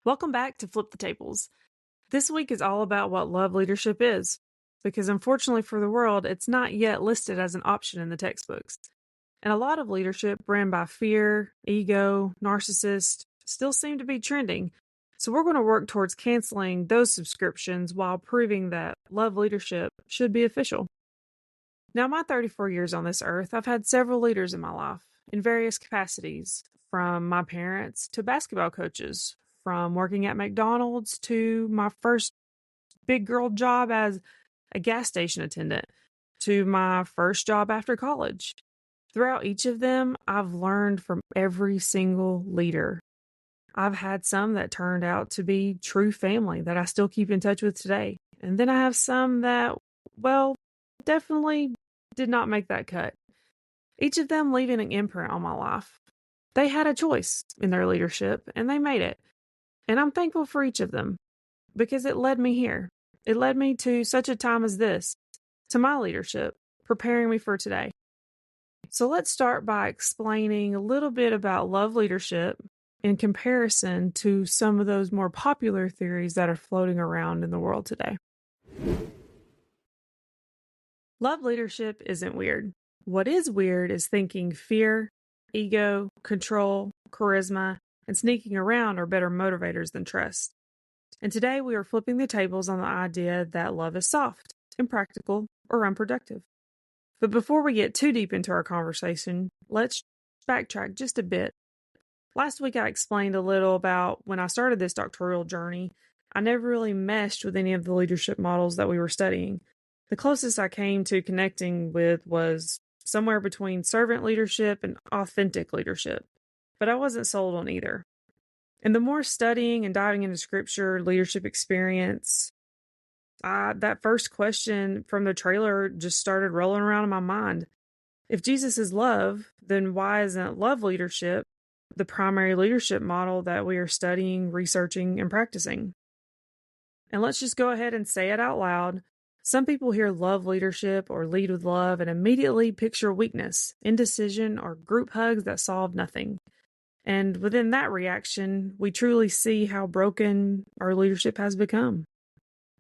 Welcome back to Flip the Tables. This week is all about what love leadership is, because unfortunately for the world, it's not yet listed as an option in the textbooks. And a lot of leadership ran by fear, ego, narcissist still seem to be trending. So we're going to work towards canceling those subscriptions while proving that love leadership should be official. Now, my 34 years on this earth, I've had several leaders in my life in various capacities, from my parents to basketball coaches, from working at McDonald's to my first big girl job as a gas station attendant to my first job after college. Throughout each of them, I've learned from every single leader. I've had some that turned out to be true family that I still keep in touch with today. And then I have some that, well, definitely did not make that cut. Each of them leaving an imprint on my life. They had a choice in their leadership and they made it. And I'm thankful for each of them because it led me here. It led me to such a time as this, to my leadership, preparing me for today. So let's start by explaining a little bit about love leadership in comparison to some of those more popular theories that are floating around in the world today. Love leadership isn't weird. What is weird is thinking fear, ego, control, charisma, and sneaking around are better motivators than trust. And today we are flipping the tables on the idea that love is soft, impractical, or unproductive. But before we get too deep into our conversation, let's backtrack just a bit. Last week I explained a little about when I started this doctoral journey, I never really meshed with any of the leadership models that we were studying. The closest I came to connecting with was somewhere between servant leadership and authentic leadership, but I wasn't sold on either. And the more studying and diving into scripture, leadership experience, that first question from the trailer just started rolling around in my mind. If Jesus is love, then why isn't love leadership the primary leadership model that we are studying, researching, and practicing? And let's just go ahead and say it out loud. Some people hear love leadership or lead with love and immediately picture weakness, indecision, or group hugs that solve nothing. And within that reaction, we truly see how broken our leadership has become.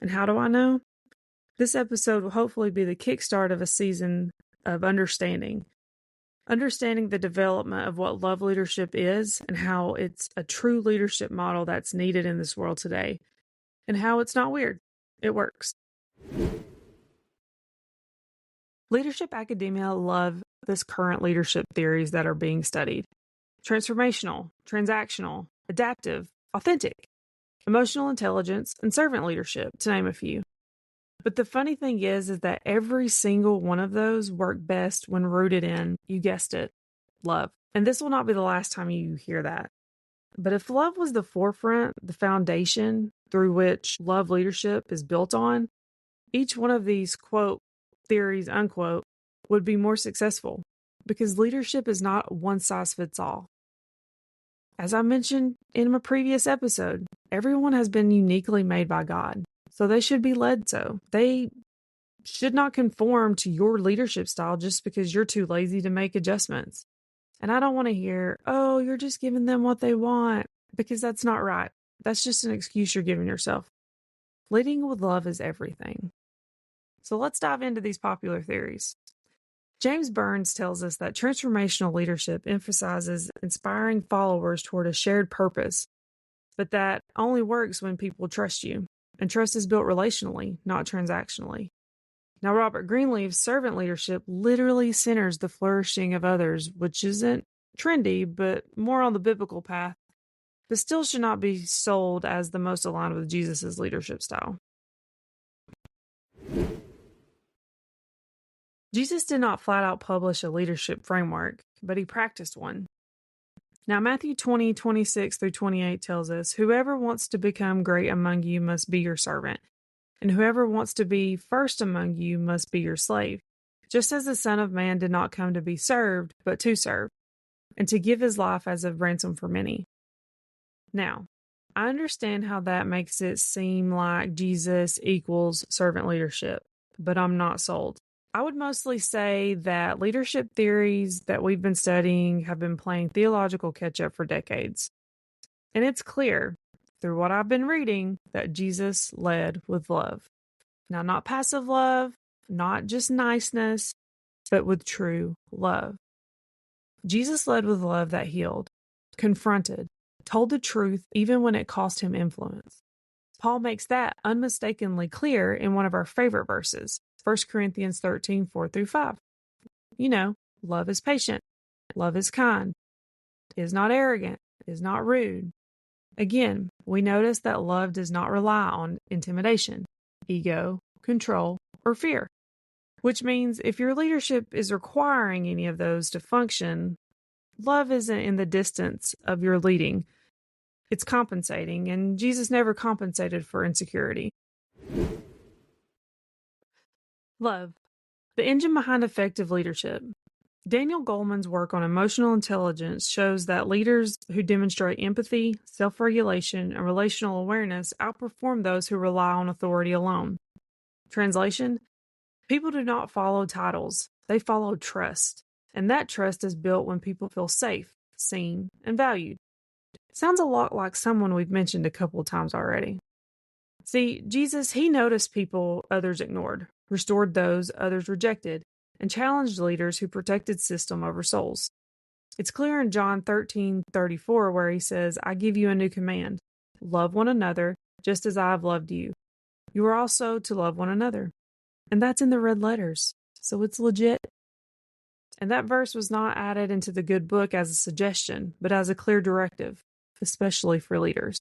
And how do I know? This episode will hopefully be the kickstart of a season of understanding the development of what love leadership is and how it's a true leadership model that's needed in this world today, and how it's not weird. It works. Leadership academia love this current leadership theories that are being studied. Transformational, transactional, adaptive, authentic, emotional intelligence, and servant leadership, to name a few. But the funny thing is that every single one of those work best when rooted in, you guessed it, love. And this will not be the last time you hear that. But if love was the forefront, the foundation through which love leadership is built on, each one of these, quote, theories, unquote, would be more successful because leadership is not one size fits all. As I mentioned in my previous episode, everyone has been uniquely made by God, so they should be led so. They should not conform to your leadership style just because you're too lazy to make adjustments. And I don't want to hear, oh, you're just giving them what they want, because that's not right. That's just an excuse you're giving yourself. Leading with love is everything. So let's dive into these popular theories. James Burns tells us that transformational leadership emphasizes inspiring followers toward a shared purpose, but that only works when people trust you, and trust is built relationally, not transactionally. Now, Robert Greenleaf's servant leadership literally centers the flourishing of others, which isn't trendy, but more on the biblical path, but still should not be sold as the most aligned with Jesus' leadership style. Jesus did not flat out publish a leadership framework, but he practiced one. Now, Matthew 20:26 through 28 tells us, whoever wants to become great among you must be your servant, and whoever wants to be first among you must be your slave, just as the Son of Man did not come to be served, but to serve, and to give his life as a ransom for many. Now, I understand how that makes it seem like Jesus equals servant leadership, but I'm not sold. I would mostly say that leadership theories that we've been studying have been playing theological catch-up for decades. And it's clear through what I've been reading, that Jesus led with love. Now, not passive love, not just niceness, but with true love. Jesus led with love that healed, confronted, told the truth even when it cost him influence. Paul makes that unmistakably clear in one of our favorite verses, 1 Corinthians 13, 4-5. Love is patient, love is kind, is not arrogant, is not rude. Again, we notice that love does not rely on intimidation, ego, control, or fear. Which means if your leadership is requiring any of those to function, love isn't in the distance of your leading. It's compensating, and Jesus never compensated for insecurity. Love, the engine behind effective leadership. Daniel Goleman's work on emotional intelligence shows that leaders who demonstrate empathy, self-regulation, and relational awareness outperform those who rely on authority alone. Translation: people do not follow titles, they follow trust. And that trust is built when people feel safe, seen, and valued. Sounds a lot like someone we've mentioned a couple of times already. See, Jesus, he noticed people others ignored, restored those others rejected, and challenged leaders who protected system over souls. It's clear in John 13:34 where he says, I give you a new command. Love one another just as I have loved you. You are also to love one another. And that's in the red letters, so it's legit. And that verse was not added into the good book as a suggestion, but as a clear directive, especially for leaders.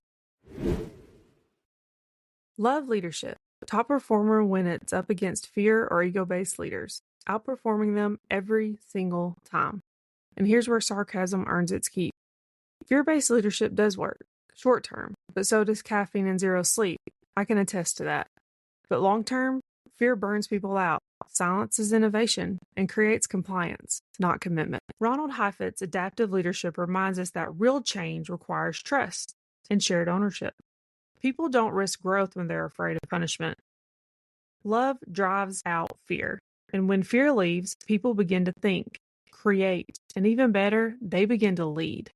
Love leadership. Top performer when it's up against fear or ego-based leaders, outperforming them every single time. And here's where sarcasm earns its keep. Fear-based leadership does work, short term, but so does caffeine and zero sleep. I can attest to that. But long term, fear burns people out, silences innovation, and creates compliance, not commitment. Ronald Heifetz's adaptive leadership reminds us that real change requires trust and shared ownership. People don't risk growth when they're afraid of punishment. Love drives out fear, and when fear leaves, people begin to think, create, and even better, they begin to lead.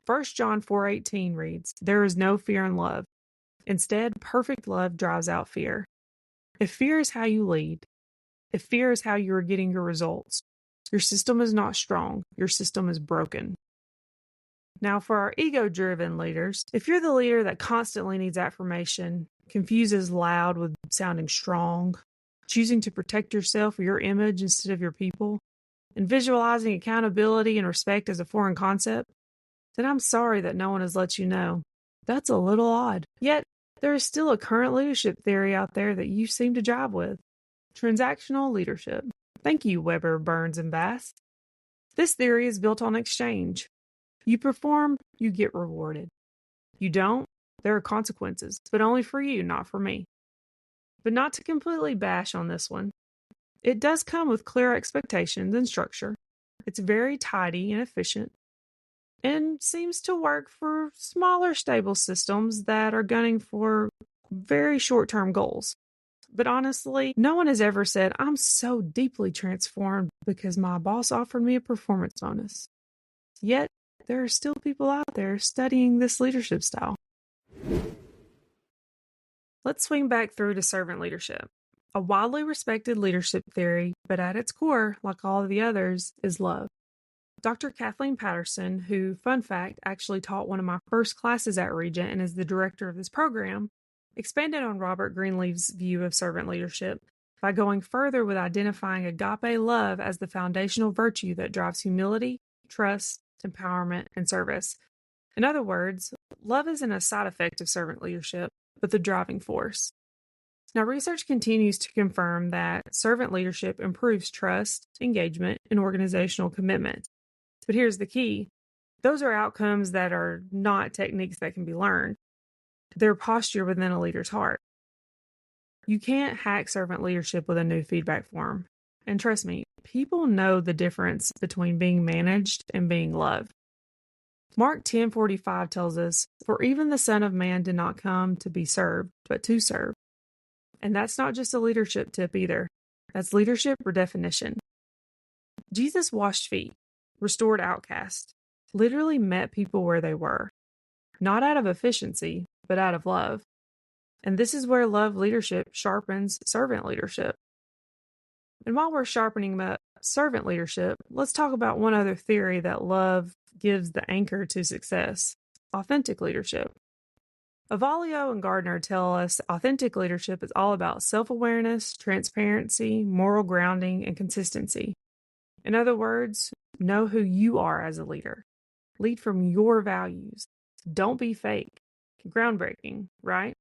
1 John 4:18 reads, there is no fear in love. Instead, perfect love drives out fear. If fear is how you lead, if fear is how you are getting your results, your system is not strong, your system is broken. Now, for our ego-driven leaders, if you're the leader that constantly needs affirmation, confuses loud with sounding strong, choosing to protect yourself or your image instead of your people, and visualizing accountability and respect as a foreign concept, then I'm sorry that no one has let you know. That's a little odd. Yet, there is still a current leadership theory out there that you seem to jive with. Transactional leadership. Thank you, Weber, Burns, and Bass. This theory is built on exchange. You perform, you get rewarded. You don't, there are consequences, but only for you, not for me. But not to completely bash on this one. It does come with clear expectations and structure. It's very tidy and efficient, and seems to work for smaller, stable systems that are gunning for very short-term goals. But honestly, no one has ever said, I'm so deeply transformed because my boss offered me a performance bonus. Yet, there are still people out there studying this leadership style. Let's swing back through to servant leadership. A widely respected leadership theory, but at its core, like all of the others, is love. Dr. Kathleen Patterson, who, fun fact, actually taught one of my first classes at Regent and is the director of this program, expanded on Robert Greenleaf's view of servant leadership by going further with identifying agape love as the foundational virtue that drives humility, trust, empowerment, and service. In other words, love isn't a side effect of servant leadership, but the driving force. Now, research continues to confirm that servant leadership improves trust, engagement, and organizational commitment. But here's the key. Those are outcomes that are not techniques that can be learned. They're posture within a leader's heart. You can't hack servant leadership with a new feedback form. And trust me, people know the difference between being managed and being loved. Mark 10:45 tells us, for even the Son of Man did not come to be served, but to serve. And that's not just a leadership tip either. That's leadership per definition. Jesus washed feet, restored outcasts, literally met people where they were. not out of efficiency, but out of love. And this is where love leadership sharpens servant leadership. And while we're sharpening that servant leadership, let's talk about one other theory that love gives the anchor to success: authentic leadership. Avalio and Gardner tell us authentic leadership is all about self-awareness, transparency, moral grounding, and consistency. In other words, know who you are as a leader. Lead from your values. Don't be fake. Groundbreaking, right?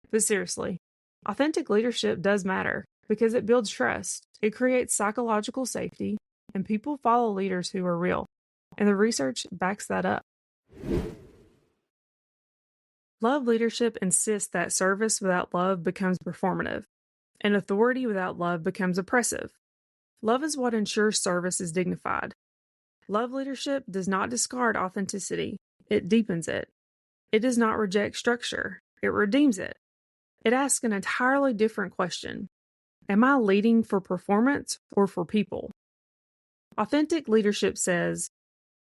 But seriously, authentic leadership does matter because it builds trust. It creates psychological safety, and people follow leaders who are real. And the research backs that up. Love leadership insists that service without love becomes performative, and authority without love becomes oppressive. Love is what ensures service is dignified. Love leadership does not discard authenticity, it deepens it. It does not reject structure, it redeems it. It asks an entirely different question: am I leading for performance or for people? Authentic leadership says,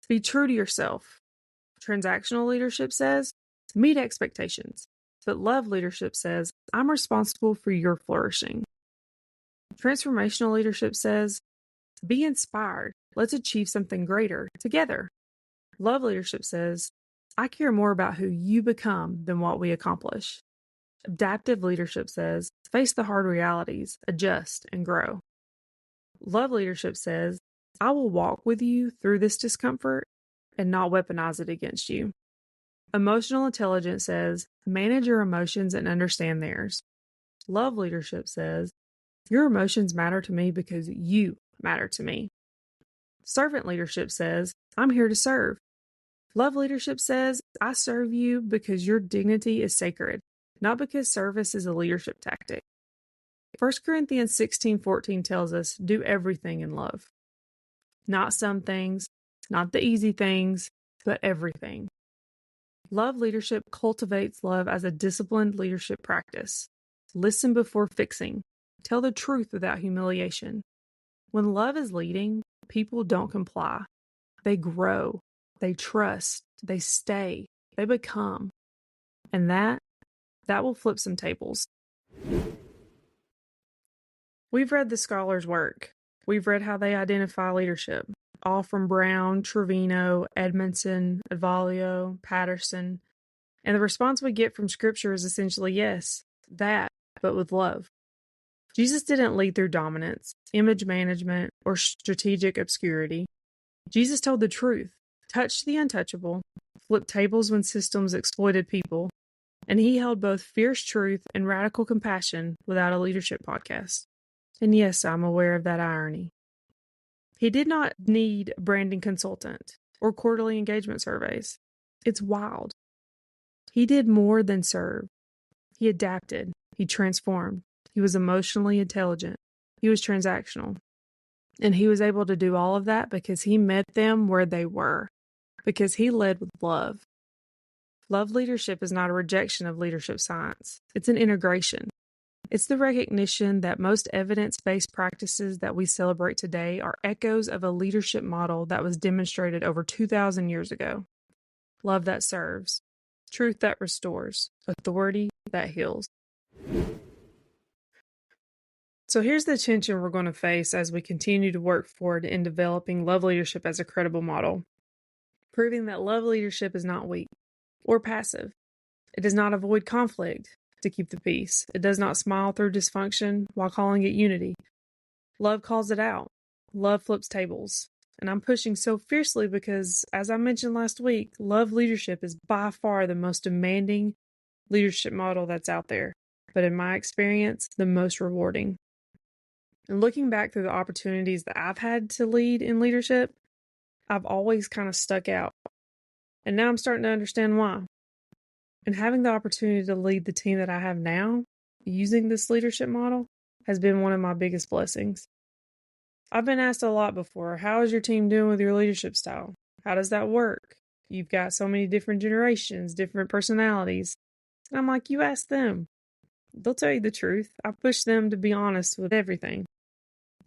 be true to yourself. Transactional leadership says, meet expectations. But love leadership says, I'm responsible for your flourishing. Transformational leadership says, be inspired. Let's achieve something greater together. Love leadership says, I care more about who you become than what we accomplish. Adaptive leadership says, face the hard realities, adjust, and grow. Love leadership says, I will walk with you through this discomfort and not weaponize it against you. Emotional intelligence says, manage your emotions and understand theirs. Love leadership says, your emotions matter to me because you matter to me. Servant leadership says, I'm here to serve. Love leadership says, I serve you because your dignity is sacred, not because service is a leadership tactic. 1 Corinthians 16:14 tells us, do everything in love. Not some things, not the easy things, but everything. Love leadership cultivates love as a disciplined leadership practice. Listen before fixing. Tell the truth without humiliation. When love is leading, people don't comply. They grow. They trust. They stay. They become. And that will flip some tables. We've read the scholars' work. We've read how they identify leadership, all from Brown, Trevino, Edmondson, Avalio, Patterson. And the response we get from Scripture is essentially yes, that, but with love. Jesus didn't lead through dominance, image management, or strategic obscurity. Jesus told the truth, touched the untouchable, flipped tables when systems exploited people, and he held both fierce truth and radical compassion without a leadership podcast. And yes, I'm aware of that irony. He did not need a branding consultant or quarterly engagement surveys. It's wild. He did more than serve. He adapted. He transformed. He was emotionally intelligent. He was transactional. And he was able to do all of that because he met them where they were, because he led with love. Love leadership is not a rejection of leadership science. It's an integration. It's the recognition that most evidence-based practices that we celebrate today are echoes of a leadership model that was demonstrated over 2,000 years ago. Love that serves, truth that restores, authority that heals. So here's the tension we're going to face as we continue to work forward in developing love leadership as a credible model, proving that love leadership is not weak or passive. It does not avoid conflict to keep the peace. It does not smile through dysfunction while calling it unity. Love calls it out. Love flips tables. And I'm pushing so fiercely because, as I mentioned last week, love leadership is by far the most demanding leadership model that's out there, but in my experience, the most rewarding. And looking back through the opportunities that I've had to lead in leadership, I've always kind of stuck out. And now I'm starting to understand why. And having the opportunity to lead the team that I have now, using this leadership model, has been one of my biggest blessings. I've been asked a lot before, how is your team doing with your leadership style? How does that work? You've got so many different generations, different personalities. And I'm like, you ask them. They'll tell you the truth. I push them to be honest with everything.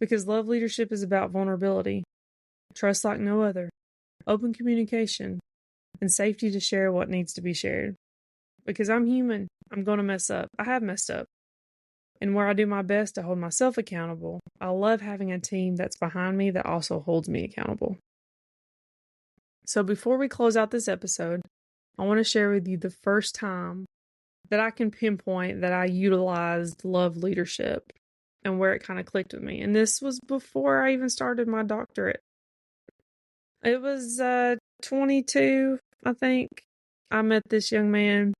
Because love leadership is about vulnerability, trust like no other, open communication, and safety to share what needs to be shared. Because I'm human. I'm going to mess up. I have messed up. And where I do my best to hold myself accountable, I love having a team that's behind me that also holds me accountable. So before we close out this episode, I want to share with you the first time that I can pinpoint that I utilized love leadership and where it kind of clicked with me. And this was before I even started my doctorate. It was 22, I think. I met this young man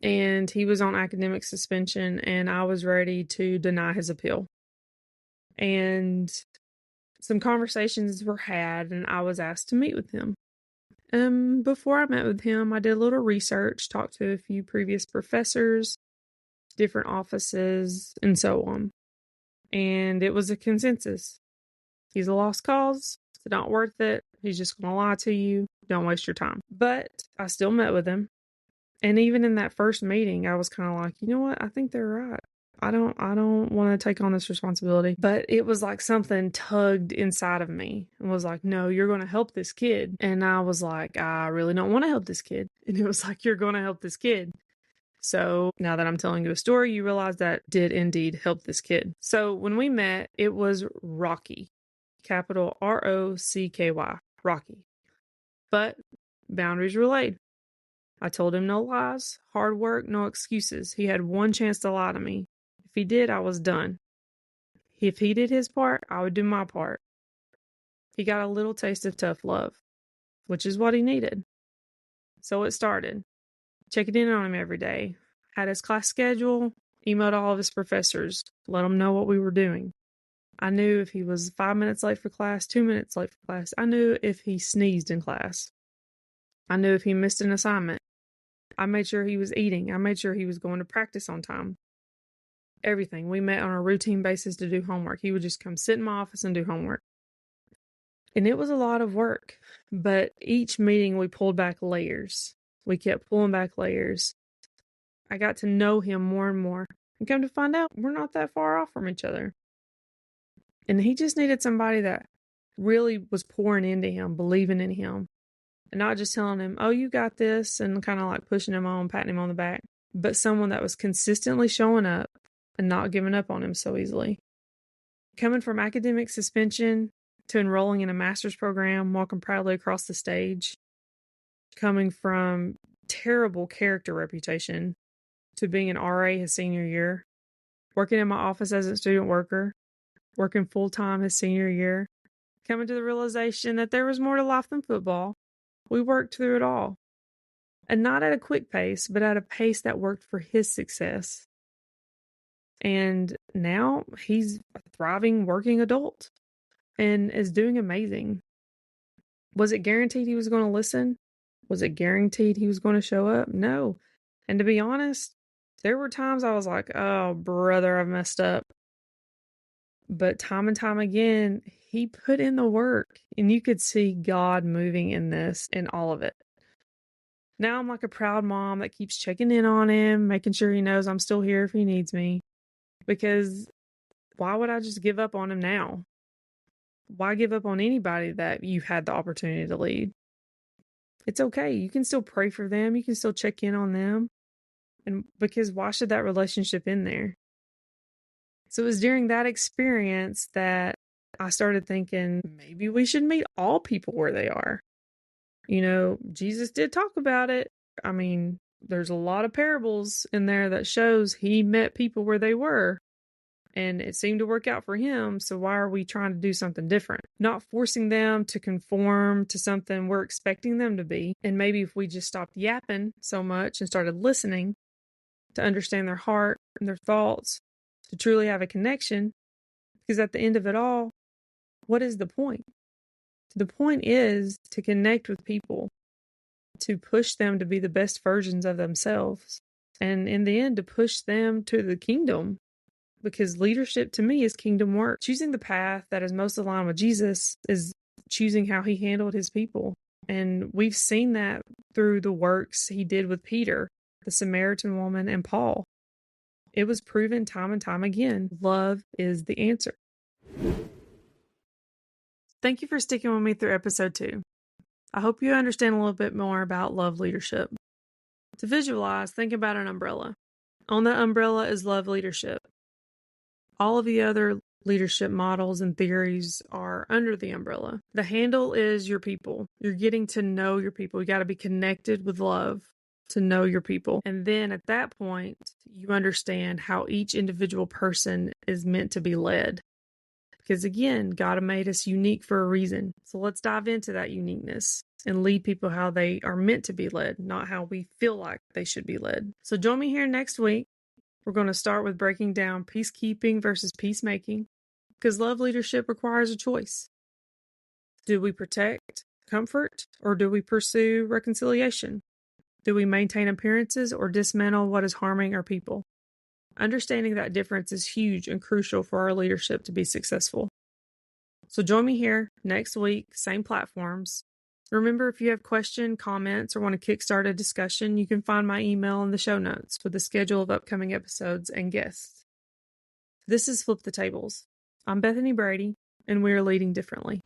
and he was on academic suspension and I was ready to deny his appeal. And some conversations were had and I was asked to meet with him. Before I met with him, I did a little research, talked to a few previous professors, different offices, and so on. And it was a consensus. He's a lost cause. It's not worth it. He's just going to lie to you. Don't waste your time. But I still met with him. And even in that first meeting, I was kind of like, you know what? I think they're right. I don't want to take on this responsibility. But it was like something tugged inside of me and was like, no, you're going to help this kid. And I was like, I really don't want to help this kid. And it was like, you're going to help this kid. So now that I'm telling you a story, you realize that did indeed help this kid. So when we met, it was rocky, capital ROCKY, rocky. But boundaries were laid. I told him no lies, hard work, no excuses. He had one chance to lie to me. If he did, I was done. If he did his part, I would do my part. He got a little taste of tough love, which is what he needed. So it started. Checking in on him every day. Had his class schedule, emailed all of his professors, let them know what we were doing. I knew if he was 5 minutes late for class, 2 minutes late for class. I knew if he sneezed in class. I knew if he missed an assignment. I made sure he was eating. I made sure he was going to practice on time. Everything. We met on a routine basis to do homework. He would just come sit in my office and do homework. And it was a lot of work. But each meeting we pulled back layers. We kept pulling back layers. I got to know him more and more. And come to find out, we're not that far off from each other. And he just needed somebody that really was pouring into him, believing in him. And not just telling him, oh, you got this, and kind of like pushing him on, patting him on the back. But someone that was consistently showing up and not giving up on him so easily. Coming from academic suspension to enrolling in a master's program, walking proudly across the stage. Coming from terrible character reputation to being an RA his senior year. Working in my office as a student worker. Working full-time his senior year. Coming to the realization that there was more to life than football. We worked through it all. And not at a quick pace, but at a pace that worked for his success. And now he's a thriving working adult and is doing amazing. Was it guaranteed he was going to listen? Was it guaranteed he was going to show up? No. And to be honest, there were times I was like, oh, brother, I've messed up. But time and time again, he put in the work. And you could see God moving in this and all of it. Now I'm like a proud mom that keeps checking in on him, making sure he knows I'm still here if he needs me. Because why would I just give up on him now? Why give up on anybody that you've had the opportunity to lead? It's okay. You can still pray for them. You can still check in on them. And because why should that relationship end there? So it was during that experience that I started thinking maybe we should meet all people where they are. You know, Jesus did talk about it. I mean, there's a lot of parables in there that shows he met people where they were. And it seemed to work out for him. So why are we trying to do something different? Not forcing them to conform to something we're expecting them to be. And maybe if we just stopped yapping so much and started listening to understand their heart and their thoughts, to truly have a connection. Because at the end of it all, what is the point? The point is to connect with people, to push them to be the best versions of themselves. And in the end, to push them to the kingdom. Because leadership to me is kingdom work. Choosing the path that is most aligned with Jesus is choosing how he handled his people. And we've seen that through the works he did with Peter, the Samaritan woman, and Paul. It was proven time and time again. Love is the answer. Thank you for sticking with me through episode 2. I hope you understand a little bit more about love leadership. To visualize, think about an umbrella. On the umbrella is love leadership. All of the other leadership models and theories are under the umbrella. The handle is your people. You're getting to know your people. You got to be connected with love to know your people. And then at that point, you understand how each individual person is meant to be led. Because again, God made us unique for a reason. So let's dive into that uniqueness and lead people how they are meant to be led, not how we feel like they should be led. So join me here next week. We're going to start with breaking down peacekeeping versus peacemaking, because love leadership requires a choice. Do we protect, comfort, or do we pursue reconciliation? Do we maintain appearances or dismantle what is harming our people? Understanding that difference is huge and crucial for our leadership to be successful. So join me here next week, same platforms. Remember, if you have questions, comments, or want to kickstart a discussion, you can find my email in the show notes with the schedule of upcoming episodes and guests. This is Flip the Tables. I'm Bethany Brady, and we are leading differently.